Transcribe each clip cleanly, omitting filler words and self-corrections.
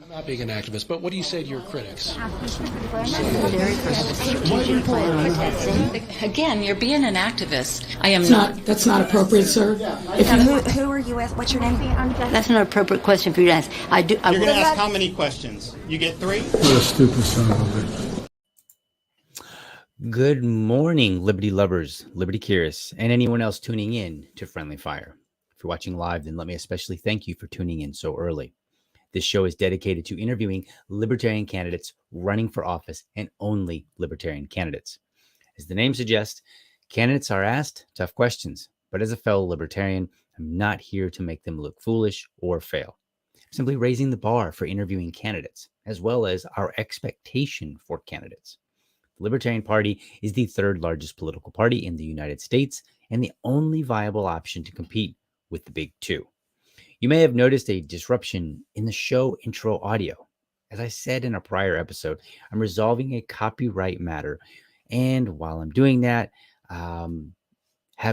I'm not being an activist, but what do you say to your critics? Again, you're being an activist. I am That's not appropriate, sir. Who are you? What's your name? That's not an appropriate question for you to ask. You're going to ask how many questions? You get 3? What a stupid son of a bitch. Good morning, Liberty lovers, Liberty curious, and anyone else tuning in to Friendly Fire. If you're watching live, then let me especially thank you for tuning in so early. This show is dedicated to interviewing libertarian candidates running for office and only libertarian candidates. As the name suggests, candidates are asked tough questions, but as a fellow libertarian, I'm not here to make them look foolish or fail. I'm simply raising the bar for interviewing candidates, as well as our expectation for candidates. The Libertarian Party is the third largest political party in the United States and the only viable option to compete with the big two. You may have noticed a disruption in the show intro audio. As I said in a prior episode, I'm resolving a copyright matter. And while I'm doing that, having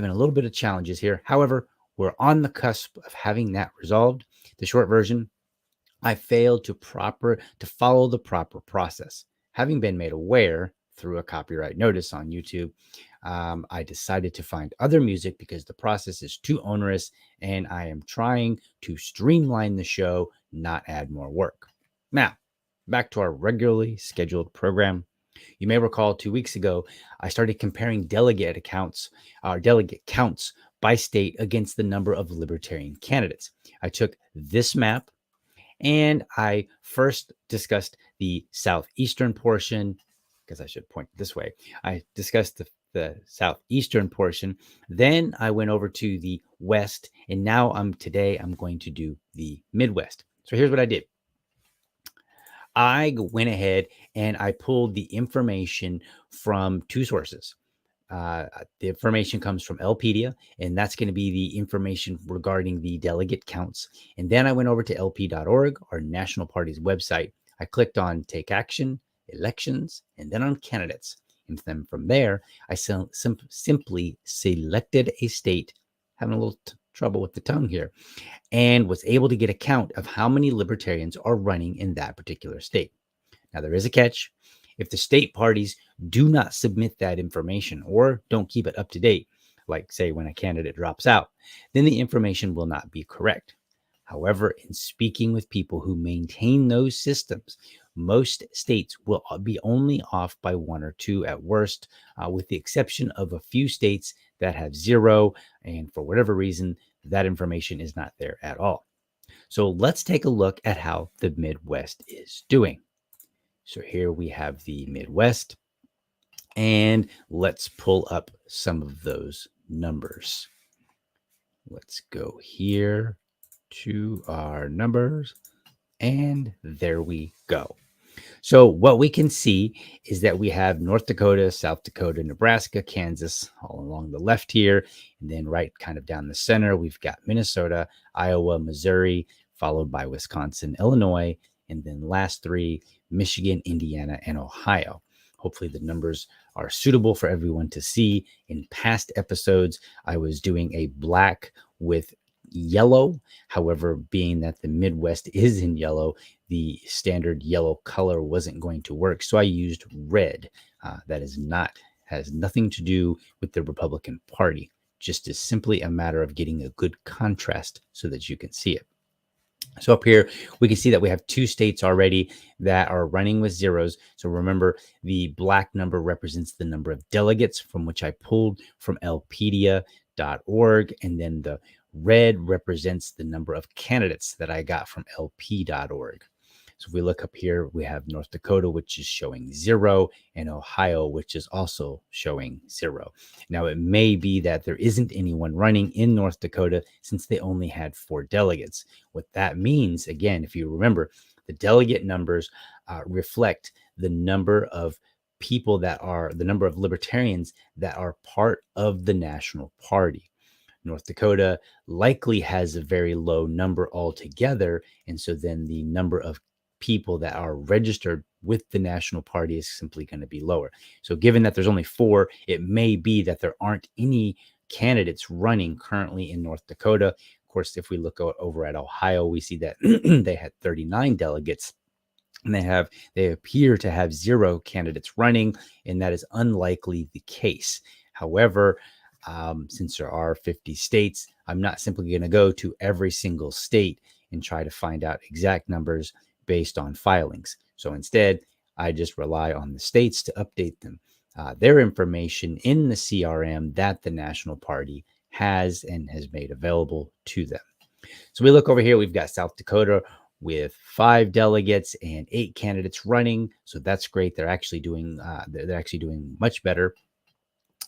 a little bit of challenges here. However, we're on the cusp of having that resolved. The short version, I failed to follow the proper process. Having been made aware through a copyright notice on YouTube, I decided to find other music because the process is too onerous and I am trying to streamline the show, not add more work. Now, back to our regularly scheduled program. You may recall 2 weeks ago, I started comparing delegate counts by state against the number of libertarian candidates. I took this map and I first discussed the southeastern portion, because I should point this way. I discussed the southeastern portion. Then I went over to the west, and now today I'm going to do the Midwest. So here's what I did. I went ahead and I pulled the information from two sources. The information comes from LPedia, and that's going to be the information regarding the delegate counts. And then I went over to lp.org, our national party's website. I clicked on Take Action, Elections, and then on Candidates. And then from there, I simply selected a state, having a little trouble with the tongue here, and was able to get a count of how many libertarians are running in that particular state. Now, there is a catch. If the state parties do not submit that information or don't keep it up to date, like say when a candidate drops out, then the information will not be correct. However, in speaking with people who maintain those systems, most states will be only off by 1 or 2 at worst, with the exception of a few states that have 0, and for whatever reason, that information is not there at all. So let's take a look at how the Midwest is doing. So here we have the Midwest, and let's pull up some of those numbers. Let's go here to our numbers, and there we go. So what we can see is that we have North Dakota, South Dakota, Nebraska, Kansas all along the left here. And then right kind of down the center, we've got Minnesota, Iowa, Missouri, followed by Wisconsin, Illinois, and then last 3, Michigan, Indiana, and Ohio. Hopefully the numbers are suitable for everyone to see. In past episodes, I was doing a black with yellow. However, being that the Midwest is in yellow, the standard yellow color wasn't going to work. So I used red. That has nothing to do with the Republican Party. Just is simply a matter of getting a good contrast so that you can see it. So up here, we can see that we have 2 states already that are running with zeros. So remember, the black number represents the number of delegates, from which I pulled from lpedia.org, and then the red represents the number of candidates that I got from lp.org. So if we look up here, we have North Dakota, which is showing 0, and Ohio, which is also showing 0. Now, it may be that there isn't anyone running in North Dakota since they only had 4 delegates. What that means, again, if you remember, the delegate numbers reflect the number of people the number of libertarians that are part of the national party. North Dakota likely has a very low number altogether. And so then the number of people that are registered with the national party is simply going to be lower. So given that there's only 4, it may be that there aren't any candidates running currently in North Dakota. course, if we look over at Ohio, we see that they had 39 delegates. And they appear to have 0 candidates running, and that is unlikely the case. However, since there are 50 states, I'm not simply going to go to every single state and try to find out exact numbers based on filings. So instead, I just rely on the states to update them, their information in the CRM that the National Party has and has made available to them. So we look over here, we've got South Dakota with 5 delegates and 8 candidates running. So that's great. They're actually doing much better.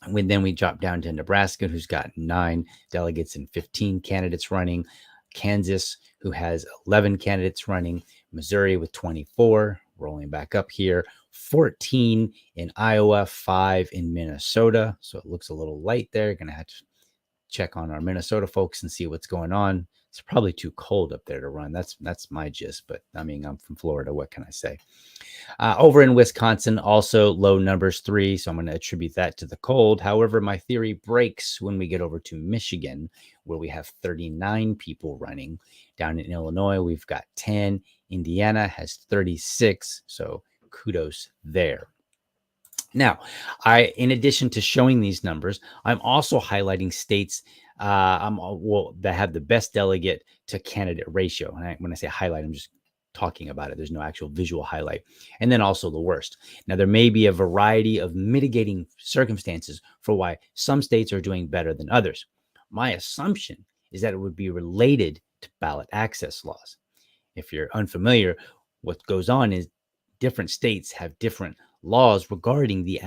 Then we drop down to Nebraska, who's got 9 delegates and 15 candidates running. Kansas, who has 11 candidates running. Missouri with 24, rolling back up here. 14 in Iowa, 5 in Minnesota. So it looks a little light there. Going to have to check on our Minnesota folks and see what's going on. It's probably too cold up there to run. That's my gist, but I mean, I'm from Florida. What can I say? Over in Wisconsin, also low numbers, 3. So I'm going to attribute that to the cold. However, my theory breaks when we get over to Michigan, where we have 39 people running. Down in Illinois, we've got 10. Indiana has 36. So kudos there. Now, in addition to showing these numbers, I'm also highlighting states that have the best delegate to candidate ratio. And when I say highlight, I'm just talking about it. There's no actual visual highlight. And then also the worst. Now, there may be a variety of mitigating circumstances for why some states are doing better than others. My assumption is that it would be related to ballot access laws. If you're unfamiliar, what goes on is different states have different laws regarding the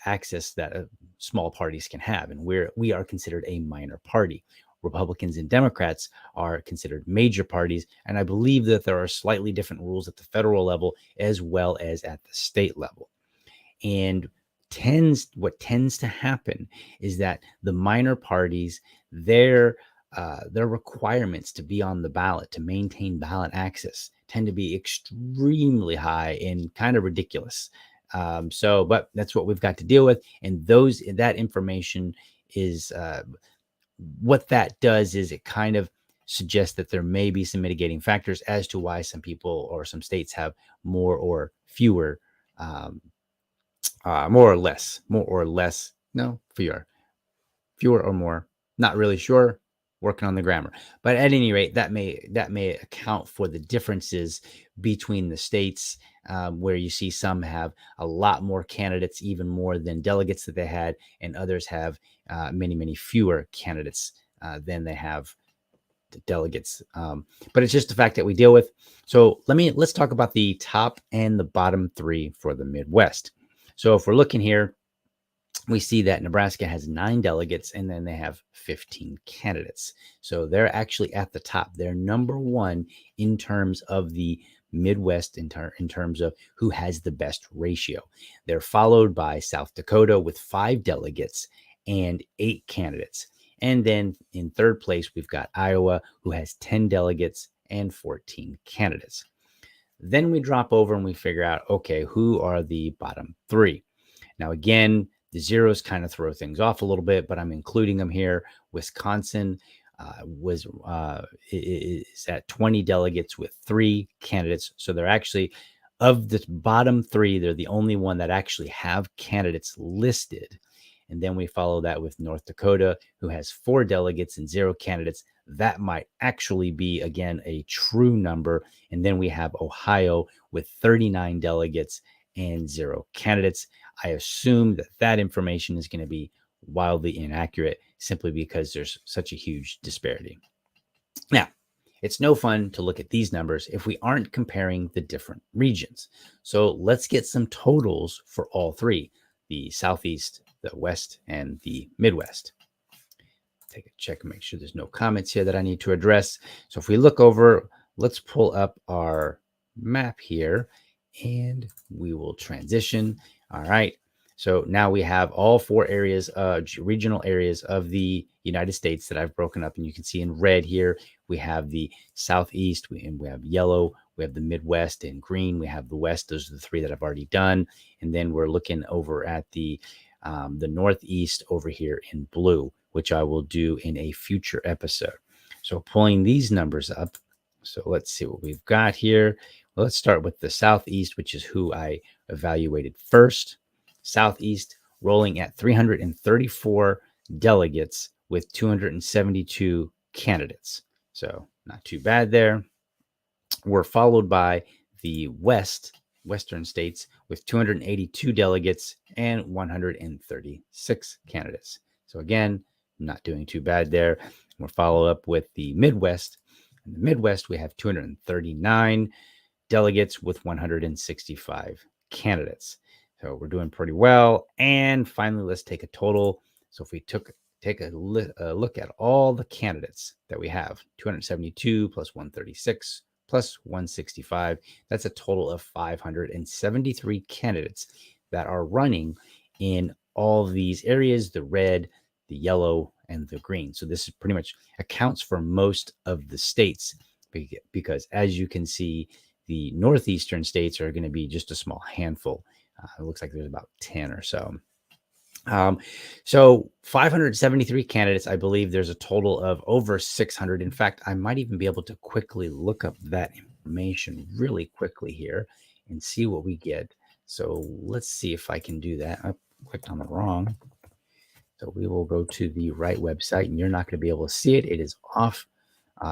access that small parties can have, and we are considered a minor party. Republicans and Democrats are considered major parties, and I believe that there are slightly different rules at the federal level as well as at the state level. And what tends to happen is that the minor parties, their requirements to be on the ballot, to maintain ballot access, tend to be extremely high and kind of ridiculous. But that's what we've got to deal with. And that information is what that does is it kind of suggests that there may be some mitigating factors as to why some people or some states have more or fewer, more or less, fewer or more. Not really sure. Working on the grammar, but at any rate, that may account for the differences between the states, where you see some have a lot more candidates, even more than delegates that they had, and others have many fewer candidates than they have the delegates. But it's just the fact that we deal with. So let's talk about the top and the bottom 3 for the Midwest. So if we're looking here, we see that Nebraska has 9 delegates and then they have 15 candidates. So they're actually at the top. They're number 1 in terms of the Midwest in terms of who has the best ratio. They're followed by South Dakota with 5 delegates and 8 candidates. And then in third place, we've got Iowa, who has 10 delegates and 14 candidates. Then we drop over and we figure out, okay, who are the bottom 3? Now, again, the zeros kind of throw things off a little bit, but I'm including them here. Wisconsin is at 20 delegates with 3 candidates. So they're actually, of the bottom 3, they're the only one that actually have candidates listed. And then we follow that with North Dakota, who has 4 delegates and 0 candidates. That might actually be, again, a true number. And then we have Ohio with 39 delegates and 0 candidates. I assume that information is going to be wildly inaccurate simply because there's such a huge disparity. Now, it's no fun to look at these numbers if we aren't comparing the different regions. So let's get some totals for all 3, the Southeast, the West, and the Midwest. Take a check and make sure there's no comments here that I need to address. So if we look over, let's pull up our map here and we will transition. All right. So now we have all 4 areas, regional areas of the United States that I've broken up. And you can see in red here, we have the Southeast, we have yellow, we have the Midwest, and green, we have the West. Those are the 3 that I've already done. And then we're looking over at the Northeast over here in blue, which I will do in a future episode. So pulling these numbers up. So let's see what we've got here. Well, let's start with the Southeast, which is who I evaluated first. Southeast rolling at 334 delegates with 272 candidates. So not too bad there. We're followed by the Western states with 282 delegates and 136 candidates. So again, not doing too bad there. We're followed up with the Midwest. In the Midwest, we have 239 delegates with 165 candidates. So we're doing pretty well. And finally, let's take a total. So if we take a look at all the candidates that we have, 272 plus 136 plus 165, that's a total of 573 candidates that are running in all of these areas, the red, the yellow, and the green. So this is pretty much accounts for most of the states, because as you can see, the northeastern states are going to be just a small handful. It looks like there's about 10 or so. So 573 candidates. I believe there's a total of over 600. In fact, I might even be able to quickly look up that information really quickly here and see what we get. So let's see if I can do that. I clicked on the wrong. So we will go to the right website, and you're not going to be able to see it. It is off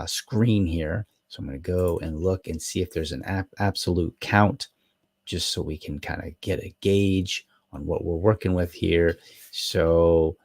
screen here. So I'm going to go and look and see if there's an absolute count, just so we can kind of get a gauge on what we're working with here. So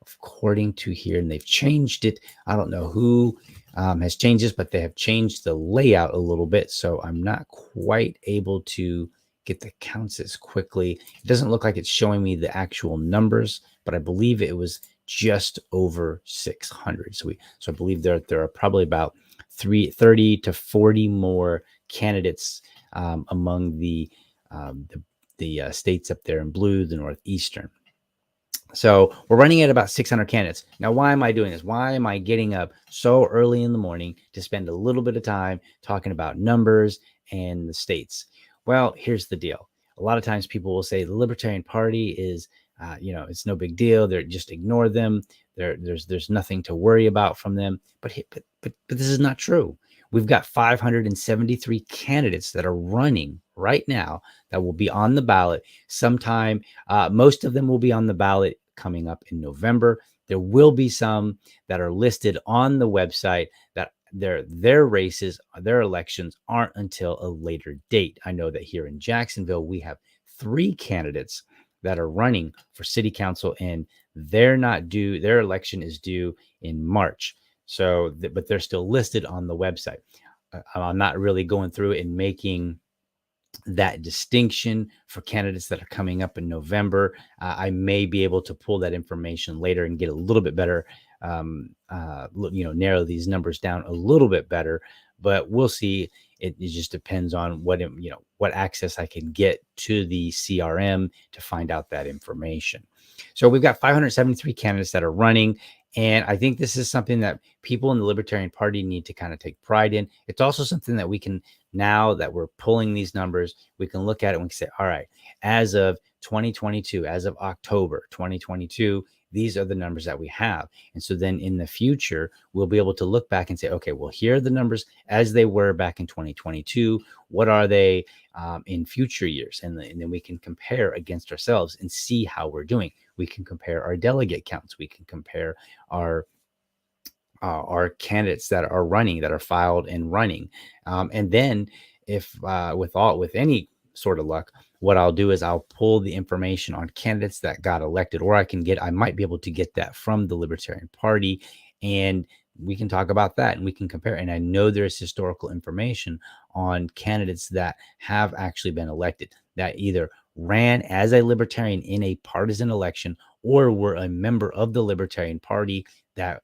according to here, and they've changed it. I don't know who has changed this, but they have changed the layout a little bit. So I'm not quite able to get the counts as quickly. It doesn't look like it's showing me the actual numbers, but I believe it was just over 600. So I believe there are probably about 30 to 40 more candidates among the states up there in blue, the northeastern. So we're running at about 600 candidates. Now, why am I doing this? Why am I getting up so early in the morning to spend a little bit of time talking about numbers and the states? Well, here's the deal. A lot of times people will say the Libertarian Party is, it's no big deal. They're just ignore them. There's nothing to worry about from them. But this is not true. We've got 573 candidates that are running right now that will be on the ballot sometime. Most of them will be on the ballot coming up in November. There will be some that are listed on the website that their races, their elections aren't until a later date. I know that here in Jacksonville, we have 3 candidates that are running for city council, and they're not due. Their election is due in March. So, but they're still listed on the website. I'm not really going through and making that distinction for candidates that are coming up in November. I may be able to pull that information later and get a little bit better, narrow these numbers down a little bit better, but we'll see. It just depends on what access I can get to the CRM to find out that information. So we've got 573 candidates that are running. And I think this is something that people in the Libertarian Party need to kind of take pride in. It's also something that we can, now that we're pulling these numbers, we can look at it and we can say, all right, as of 2022, as of October 2022, these are the numbers that we have. And so then in the future, we'll be able to look back and say, okay, well, here are the numbers as they were back in 2022. What are they in future years? And then we can compare against ourselves and see how we're doing. We can compare our delegate counts. We can compare our candidates that are running, that are filed and running. And then if with any sort of luck, what I'll do is I'll pull the information on candidates that got elected, or I might be able to get that from the Libertarian Party, and we can talk about that and we can compare. And I know there's historical information on candidates that have actually been elected that either ran as a Libertarian in a partisan election or were a member of the Libertarian Party that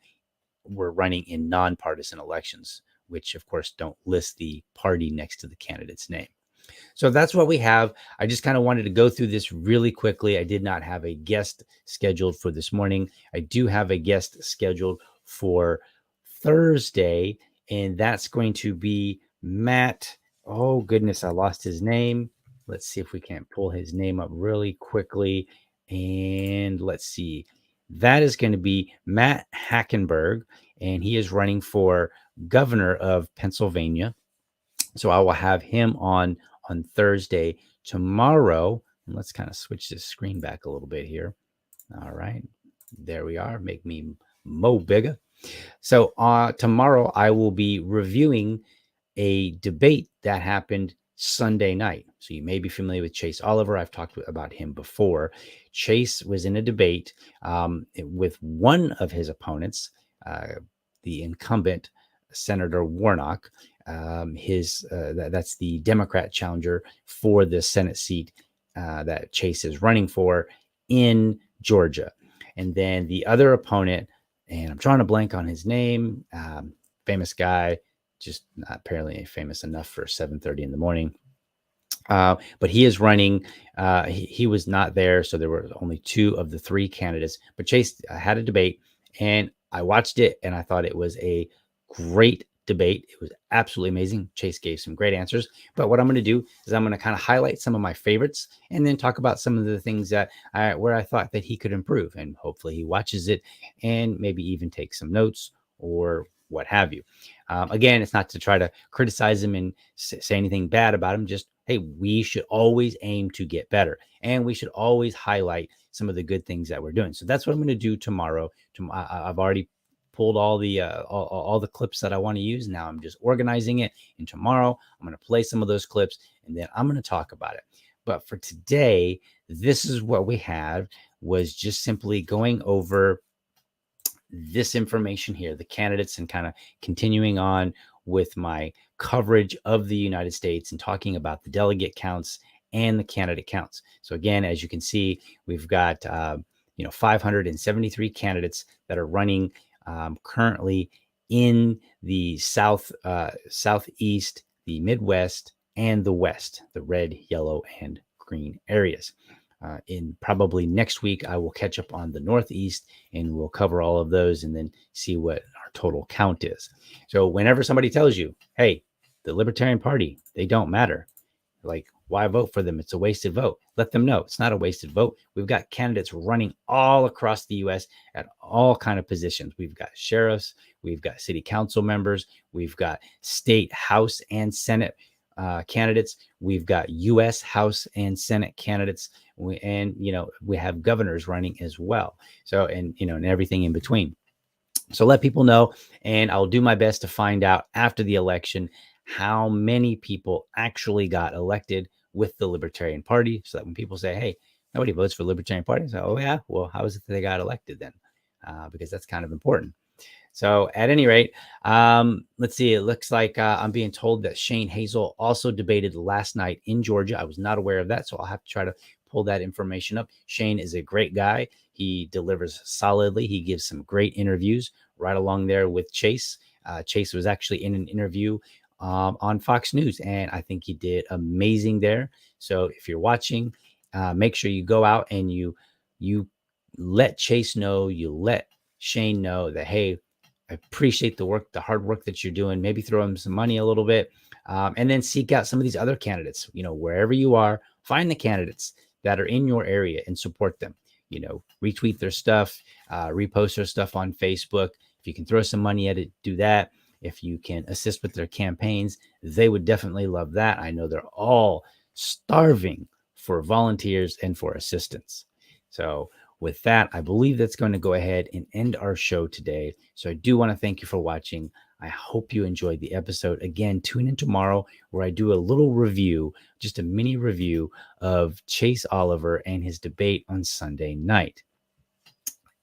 were running in nonpartisan elections, which of course don't list the party next to the candidate's name. So that's what we have. I just kind of wanted to go through this really quickly. I did not have a guest scheduled for this morning. I do have a guest scheduled for Thursday, and that's going to be Matt. Oh, goodness, I lost his name. Let's see if we can't pull his name up really quickly. And let's see. That is going to be Matt Hackenberg, and he is running for governor of Pennsylvania. So I will have him on Thursday. Tomorrow, and let's kind of switch this screen back a little bit here. All right, there we are. Make me mo bigger. So tomorrow I will be reviewing a debate that happened Sunday night. So you may be familiar with Chase Oliver. I've talked about him before. Chase was in a debate with one of his opponents, the incumbent Senator Warnock. That's the Democrat challenger for the Senate seat that Chase is running for in Georgia. And then the other opponent, and I'm trying to blank on his name, famous guy, just not apparently famous enough for 7:30 in the morning. But he is running. He was not there, so there were only 2 of the 3 candidates. But Chase had a debate, and I watched it, and I thought it was a great debate. It was absolutely amazing. Chase gave some great answers. But what I'm going to do is I'm going to kind of highlight some of my favorites, and then talk about some of the things that where I thought that he could improve. And hopefully he watches it and maybe even take some notes or what have you. Again, it's not to try to criticize him and say anything bad about him. Just, hey, we should always aim to get better, and we should always highlight some of the good things that we're doing. So that's what I'm going to do tomorrow. I've already pulled all the clips that I want to use. Now I'm just organizing it, and tomorrow I'm going to play some of those clips, and then I'm going to talk about it. But for today, this is what we had, was just simply going over this information here, the candidates, and kind of continuing on with my coverage of the United States and talking about the delegate counts and the candidate counts. So again, as you can see, we've got 573 candidates that are running currently in the southeast, the Midwest, and the West, the red, yellow, and green areas. In probably next week, I will catch up on the Northeast, and we'll cover all of those and then see what our total count is. So whenever somebody tells you, hey, the Libertarian Party, they don't matter, like, why vote for them? It's a wasted vote. Let them know it's not a wasted vote. We've got candidates running all across the U.S. at all kind of positions. We've got sheriffs, we've got city council members, we've got state House and Senate candidates, we've got U.S. House and Senate candidates, and we have governors running as well. So and everything in between. So let people know, and I'll do my best to find out after the election how many people actually got elected with the Libertarian Party, so that when people say, hey, nobody votes for the Libertarian Party, so, oh yeah, well, how is it that they got elected then? Because that's kind of important. So at any rate, let's see. It looks like I'm being told that Shane Hazel also debated last night in Georgia. I was not aware of that, so I'll have to try to pull that information up. Shane is a great guy. He delivers solidly. He gives some great interviews right along there with Chase. Chase was actually in an interview on Fox News, and I think he did amazing there. So if you're watching, make sure you go out and you let Chase know, you let Shane know that, hey, I appreciate the hard work that you're doing. Maybe throw him some money a little bit, and then seek out some of these other candidates. Wherever you are, find the candidates that are in your area and support them. Retweet their stuff, repost their stuff on Facebook. If you can throw some money at it, do that. If you can assist with their campaigns, they would definitely love that. I know they're all starving for volunteers and for assistance. So with that, I believe that's going to go ahead and end our show today. So I do want to thank you for watching. I hope you enjoyed the episode. Again, tune in tomorrow where I do a little review, just a mini review of Chase Oliver and his debate on Sunday night.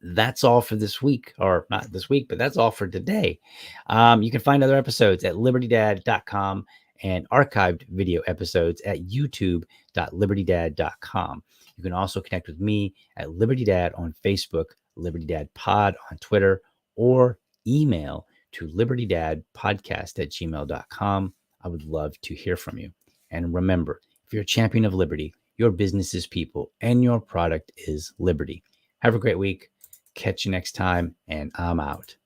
That's all for this week, or not this week, but that's all for today. You can find other episodes at libertydad.com and archived video episodes at youtube.libertydad.com. You can also connect with me at Liberty Dad on Facebook, Liberty Dad Pod on Twitter, or email to libertydadpodcast@gmail.com. I would love to hear from you. And remember, if you're a champion of liberty, your business is people and your product is liberty. Have a great week. Catch you next time, and I'm out.